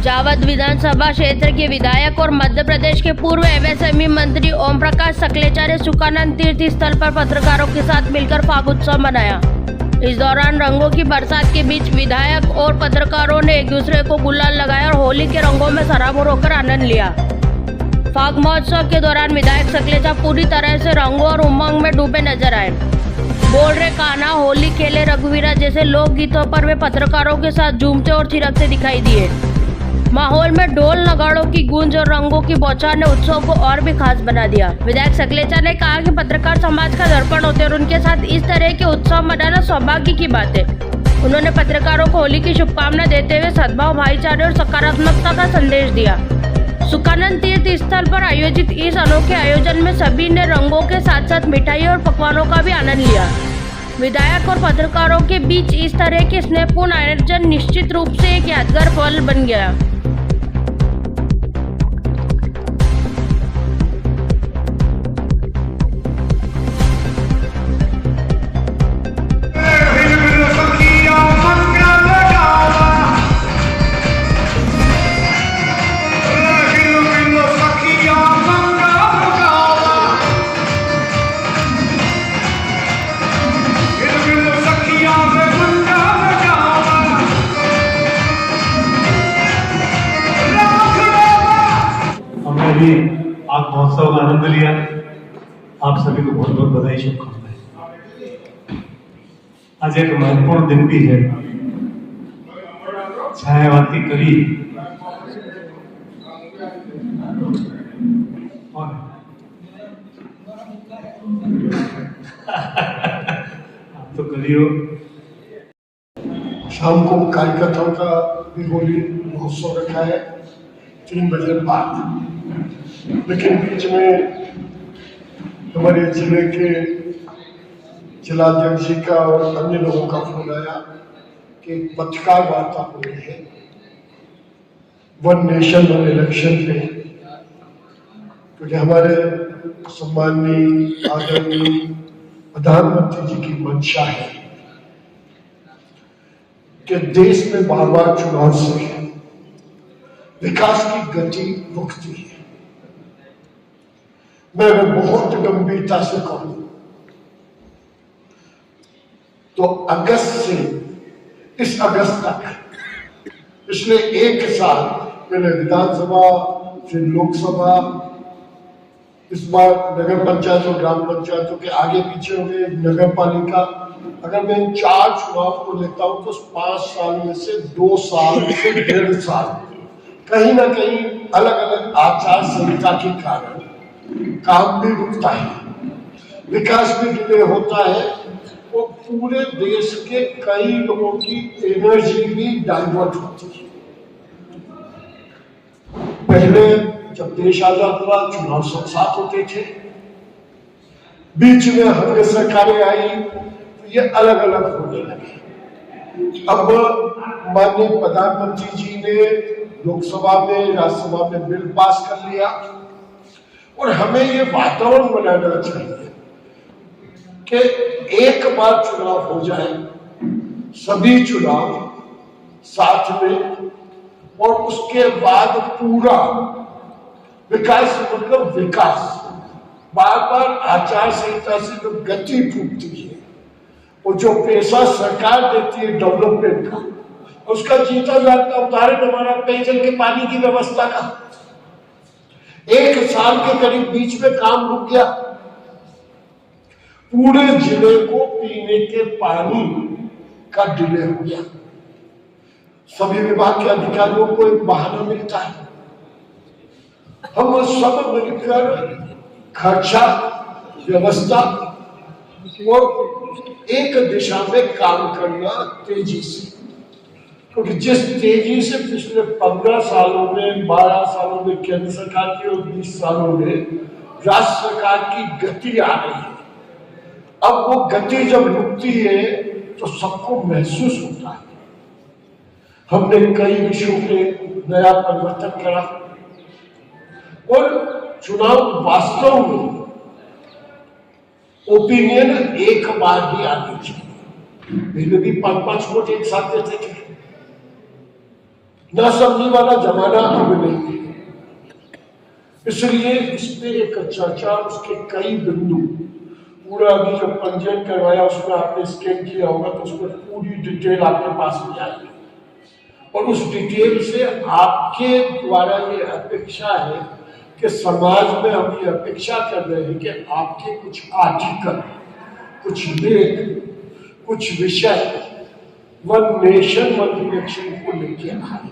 जावद विधानसभा क्षेत्र के विधायक और मध्य प्रदेश के पूर्व एमएसएमई मंत्री ओम प्रकाश सकलेचा ने सुखानंद तीर्थ स्थल पर पत्रकारों के साथ मिलकर फाग उत्सव मनाया। इस दौरान रंगों की बरसात के बीच विधायक और पत्रकारों ने एक दूसरे को गुलाल लगाया और होली के रंगों में सराबोर होकर आनंद लिया। फाग महोत्सव के दौरान विधायक सकलेचा पूरी तरह से रंगों और उमंग में डूबे नजर आए। बोल रे कान्हा, होली खेले रघुवीरा जैसे लोक गीतों पर वे पत्रकारों के साथ झूमते और थिरकते दिखाई दिए। माहौल में ढोल नगाड़ों की गूंज और रंगों की बौछार ने उत्सव को और भी खास बना दिया। विधायक सकलेचा ने कहा कि पत्रकार समाज का दर्पण होते और उनके साथ इस तरह के उत्सव मनाना सौभाग्य की बात है। उन्होंने पत्रकारों को होली की शुभकामना देते हुए सद्भाव, भाईचारे और सकारात्मकता का संदेश दिया। सुखानंद तीर्थ स्थल पर आयोजित इस अनोखे आयोजन में सभी ने रंगों के साथ साथ मिठाई और पकवानों का भी आनंद लिया। विधायक और पत्रकारों के बीच इस तरह के स्नेहपूर्ण आयोजन निश्चित रूप से एक यादगार पल बन गया। भी आग महोत्सव का आनंद लिया। आप सभी को बहुत बहुत बधाई, शुभकामनाएं। आज एक महत्वपूर्ण दिन भी है। छायावाद की कड़ी आप तो कड़ी हो। शाम को कार्यकर्ताओं का भी होली महोत्सव रखा है 3 बजे बाद, लेकिन बीच में हमारे जिले के जिलाध्यक्ष जी का और अन्य लोगों का फोन आया कि पत्रकार वार्ता हो रही है वन नेशन वन इलेक्शन पे, क्योंकि हमारे सम्माननीय आदरणीय प्रधानमंत्री जी की मंशा है कि देश में बार बार चुनाव से विकास की गति रुकती है। मैं बहुत गंभीरता से कहूं तो अगस्त से इस अगस्त तक पिछले 1 साल मैंने विधानसभा फिर लोकसभा, इस बार नगर पंचायत और ग्राम पंचायतों के आगे पीछे हो गए, नगर पालिका, अगर मैं इन 4 चुनाव को लेता हूं तो 5 साल में से 2 साल से 1.5 साल कहीं ना कहीं अलग अलग आचार संहिता के कारण काम भी रुकता है, विकास भी डिले होता है और पूरे देश के कई लोगों की एनर्जी भी डाइवर्ट होती है। पहले जब देश आजाद हुआ चुनाव सब साथ होते थे, बीच में हमारे सरकारें आई तो ये अलग अलग होने लगे। अब माननीय प्रधानमंत्री जी ने लोकसभा में राज्यसभा में बिल पास कर लिया और हमें ये वातावरण बनाना चाहिए कि एक बार चुनाव हो जाए, सभी चुनाव साथ में, और उसके बाद पूरा विकास, मतलब विकास बार बार आचार संहिता से जो गति फूटती है और जो पैसा सरकार देती है डेवलपमेंट का, उसका जीता जाता उदाहरण हमारा पेयजल के पानी की व्यवस्था का 1 साल के करीब बीच में काम रुक गया। पूरे जिले को पीने के पानी का डिले हो गया। सभी विभाग के अधिकारियों को एक बहाना मिलता है, हम सब मिलकर खर्चा व्यवस्था और एक दिशा में काम करना तेजी से, क्योंकि जिस तेजी से पिछले 15 सालों में, 12 सालों में केंद्र सरकार की और 20 सालों में राज्य सरकार की गति आ रही है, अब वो गति जब रुकती है तो सबको महसूस होता है। हमने कई विषयों पे नया परिवर्तन करा और चुनाव वास्तव में ओपिनियन एक बार ही आनी चाहिए। पहले भी 5-5 वोट एक साथ देते थे, नासमझी वाला जमाना अब नहीं है। इसलिए इस पे एक चर्चा, उसके कई बिंदु, पूरा अभी जो पंजीयन करवाया उसमें आपने स्कैन किया होगा तो उसमें पूरी डिटेल आपके पास में आएगी और उस डिटेल से आपके द्वारा ये अपेक्षा है कि समाज में हम ये अपेक्षा कर रहे हैं कि आपके कुछ आर्टिकल, कुछ लेख, कुछ विषय वन नेशन वन इलेक्शन को लेके आए।